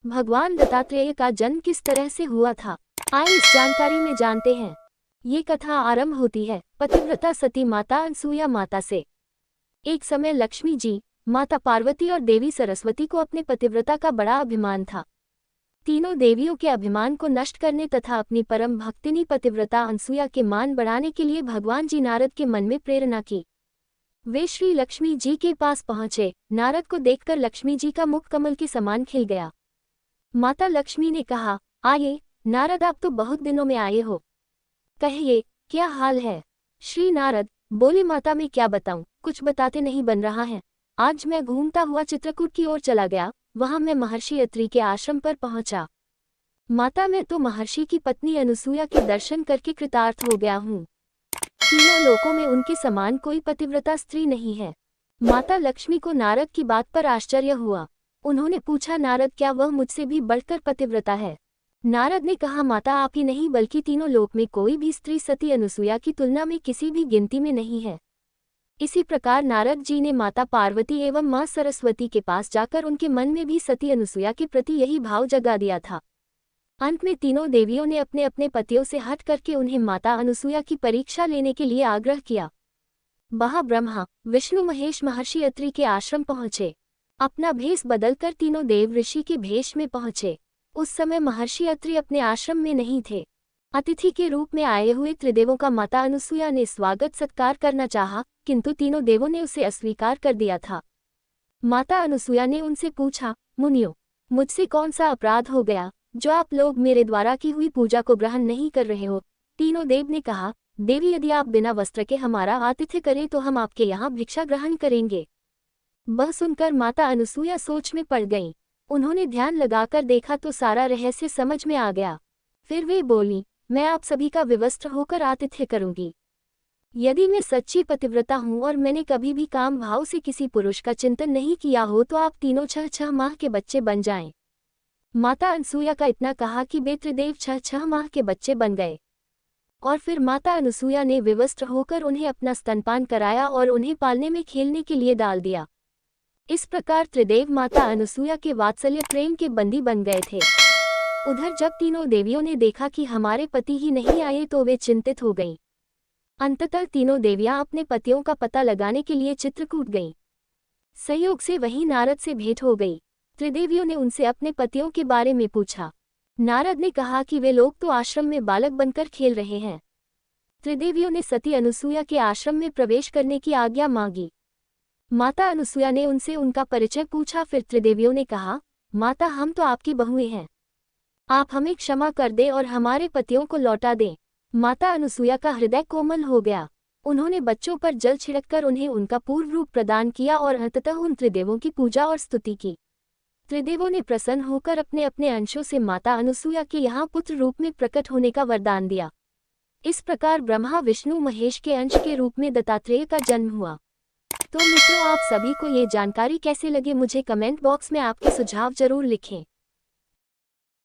भगवान दत्तात्रेय का जन्म किस तरह से हुआ था, आइए इस जानकारी में जानते हैं। ये कथा आरंभ होती है पतिव्रता सती माता अनसुया माता से। एक समय लक्ष्मी जी, माता पार्वती और देवी सरस्वती को अपने पतिव्रता का बड़ा अभिमान था। तीनों देवियों के अभिमान को नष्ट करने तथा अपनी परम भक्तिनी पतिव्रता अनसुया के मान बढ़ाने के लिए भगवान जी नारद के मन में प्रेरणा की। वे श्री लक्ष्मी जी के पास पहुंचे। नारद को देखकर लक्ष्मी जी का मुख कमल के समान खिल गया। माता लक्ष्मी ने कहा, आइए नारद, आप तो बहुत दिनों में आए हो, कहिए क्या हाल है। श्री नारद बोले, माता मैं क्या बताऊं, कुछ बताते नहीं बन रहा है। आज मैं घूमता हुआ चित्रकूट की ओर चला गया, वहां मैं महर्षि अत्रि के आश्रम पर पहुंचा। माता मैं तो महर्षि की पत्नी अनुसुया के दर्शन करके कृतार्थ हो गया हूँ। तीनों लोकों में उनके समान कोई पतिव्रता स्त्री नहीं है। माता लक्ष्मी को नारद की बात पर आश्चर्य हुआ। उन्होंने पूछा, नारद क्या वह मुझसे भी बढ़कर पतिव्रता है। नारद ने कहा, माता आप ही नहीं बल्कि तीनों लोक में कोई भी स्त्री सती अनुसुया की तुलना में किसी भी गिनती में नहीं है। इसी प्रकार नारद जी ने माता पार्वती एवं मां सरस्वती के पास जाकर उनके मन में भी सती अनुसुया के प्रति यही भाव जगा दिया था। अंत में तीनों देवियों ने अपने अपने पतियों से हट करके उन्हें माता अनुसुया की परीक्षा लेने के लिए आग्रह किया। वहां ब्रह्मा, विष्णु, महेश महर्षि अत्रि के आश्रम पहुंचे। अपना भेष बदलकर तीनों देव ऋषि के भेष में पहुंचे। उस समय महर्षि अत्रि अपने आश्रम में नहीं थे। अतिथि के रूप में आए हुए त्रिदेवों का माता अनुसुया ने स्वागत सत्कार करना चाहा, किंतु तीनों देवों ने उसे अस्वीकार कर दिया था। माता अनुसुया ने उनसे पूछा, मुनियों, मुझसे कौन सा अपराध हो गया जो आप लोग मेरे द्वारा की हुई पूजा को ग्रहण नहीं कर रहे हो। तीनों देव ने कहा, देवी यदि आप बिना वस्त्र के हमारा आतिथ्य करें तो हम आपके यहाँ भिक्षा ग्रहण करेंगे। वह सुनकर माता अनुसुया सोच में पड़ गईं। उन्होंने ध्यान लगाकर देखा तो सारा रहस्य समझ में आ गया। फिर वे बोली, मैं आप सभी का विवस्त्र होकर आतिथ्य करूंगी। यदि मैं सच्ची पतिव्रता हूँ और मैंने कभी भी काम भाव से किसी पुरुष का चिंतन नहीं किया हो तो आप तीनों 6 माह के बच्चे बन जाएं। माता अनुसुया का इतना कहा कि वे त्रिदेव 6 माह के बच्चे बन गए। और फिर माता अनुसुया ने विवस्त्र होकर उन्हें अपना स्तनपान कराया और उन्हें पालने में खेलने के लिए डाल दिया। इस प्रकार त्रिदेव माता अनुसुया के वात्सल्य प्रेम के बंदी बन गए थे। उधर जब तीनों देवियों ने देखा कि हमारे पति ही नहीं आए तो वे चिंतित हो गईं। अंततः तीनों देवियां अपने पतियों का पता लगाने के लिए चित्रकूट गईं। संयोग से वहीं नारद से भेंट हो गई। त्रिदेवियों ने उनसे अपने पतियों के बारे में पूछा। नारद ने कहा कि वे लोग तो आश्रम में बालक बनकर खेल रहे हैं। त्रिदेवियों ने सती अनुसुया के आश्रम में प्रवेश करने की आज्ञा मांगी। माता अनुसुया ने उनसे उनका परिचय पूछा। फिर त्रिदेवियों ने कहा, माता हम तो आपकी बहुएं हैं, आप हमें क्षमा कर दें और हमारे पतियों को लौटा दें। माता अनुसुया का हृदय कोमल हो गया। उन्होंने बच्चों पर जल छिड़ककर उन्हें उनका पूर्व रूप प्रदान किया और अंततः उन त्रिदेवों की पूजा और स्तुति की। त्रिदेवों ने प्रसन्न होकर अपने अपने अंशों से माता अनुसुया के यहाँ पुत्र रूप में प्रकट होने का वरदान दिया। इस प्रकार ब्रह्मा, विष्णु, महेश के अंश के रूप में दत्तात्रेय का जन्म हुआ। तो मित्रों, आप सभी को ये जानकारी कैसे लगे मुझे कमेंट बॉक्स में आपके सुझाव जरूर लिखें।